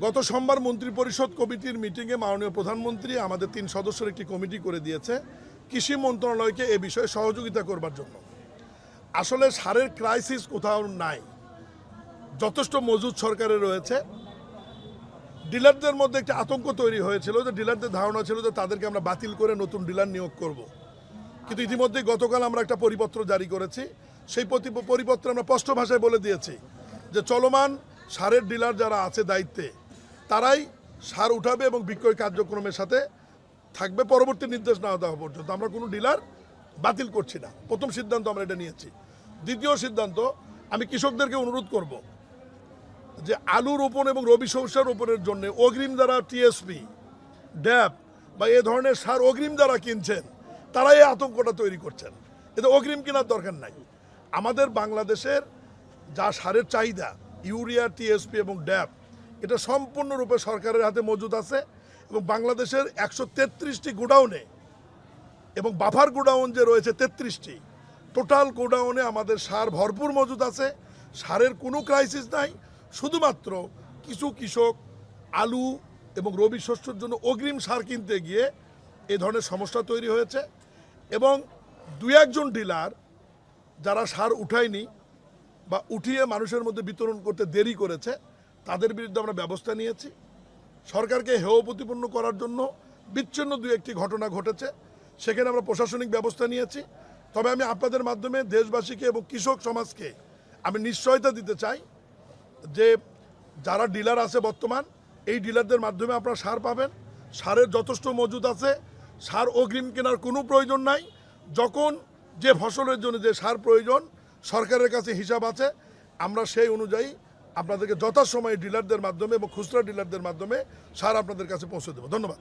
গত সোমবার মন্ত্রিপরিষদ কমিটির মিটিংয়ে মাননীয় প্রধানমন্ত্রী আমাদের 3 সদস্যের একটি কমিটি করে দিয়েছে কৃষি মন্ত্রণালয়কে এ বিষয়ে সহযোগিতা করবার জন্য। আসলে সারের ক্রাইসিস কোথাও নাই, যথেষ্ট মজুদ সরকারের রয়েছে। ডিলারদের মধ্যে একটা আতঙ্ক তৈরি হয়েছিল যে ডিলারদের ধারণা ছিল যে তাদেরকে আমরা বাতিল করে নতুন ডিলার নিয়োগ করব। কিন্তু ইতিমধ্যে গতকাল আমরা একটা পরিপত্র জারি করেছি। সেই পরিপত্রে আমরা স্পষ্ট ভাষায় বলে দিয়েছি যে চলমান সারের ডিলার যারা আছে দায়িত্বে তারাই সার উঠাবে এবং বিক্রয় কার্যক্রমের সাথে থাকবে পরবর্তী নির্দেশ না দেওয়া পর্যন্ত। আমরা কোনো ডিলার বাতিল করছি না। প্রথম সিদ্ধান্ত আমরা এটা নিয়েছি। দ্বিতীয় সিদ্ধান্ত, আমি কৃষকদেরকে অনুরোধ করব যে আলু রোপণ এবং রবি শস্য রোপণের জন্য অগ্রিম যারা টিএসপি, ড্যাপ বা এ ধরনের সার অগ্রিম যারা কিনছেন তারাই এই আতঙ্কটা তৈরি করছেন। এতে অগ্রিম কেনার দরকার নাই। আমাদের বাংলাদেশের যা সারের চাহিদা ইউরিয়া, টিএসপি এবং ড্যাপ এটা সম্পূর্ণরূপে সরকারের হাতে মজুদ আছে এবং বাংলাদেশের 133টি গোডাউনে এবং বাফার গোডাউন যে রয়েছে 33টি, টোটাল গোডাউনে আমাদের সার ভরপুর মজুদ আছে। সারের কোনো ক্রাইসিস নাই। শুধুমাত্র কিছু কৃষক আলু এবং রবি শস্যের জন্য অগ্রিম সার কিনতে গিয়ে এই ধরনের সমস্যা তৈরি হয়েছে এবং 2-1 ডিলার যারা সার উঠায়নি বা উঠিয়ে মানুষের মধ্যে বিতরণ করতে দেরি করেছে তাদের বিরুদ্ধে আমরা ব্যবস্থা নিয়েছি। সরকারকে হেয় প্রতিপন্ন করার জন্য বিচ্ছিন্ন 2-1টি ঘটনা ঘটেছে, সেখানে আমরা প্রশাসনিক ব্যবস্থা নিয়েছি। তবে আমি আপনাদের মাধ্যমে দেশবাসীকে এবং কৃষক সমাজকে আমি নিশ্চয়তা দিতে চাই যে যারা ডিলার আছে বর্তমান, এই ডিলারদের মাধ্যমে আপনারা সার পাবেন। সারের যথেষ্ট মজুদ আছে। সার অগ্রিম কেনার কোনো প্রয়োজন নাই। যখন যে ফসলের জন্য যে সার প্রয়োজন সরকারের কাছে হিসাব আছে, আমরা সেই অনুযায়ী আপনাদেরকে যথাসময়ে ডিলারদের মাধ্যমে এবং খুচরা ডিলারদের মাধ্যমে সার আপনাদের কাছে পৌঁছে দেবো। ধন্যবাদ।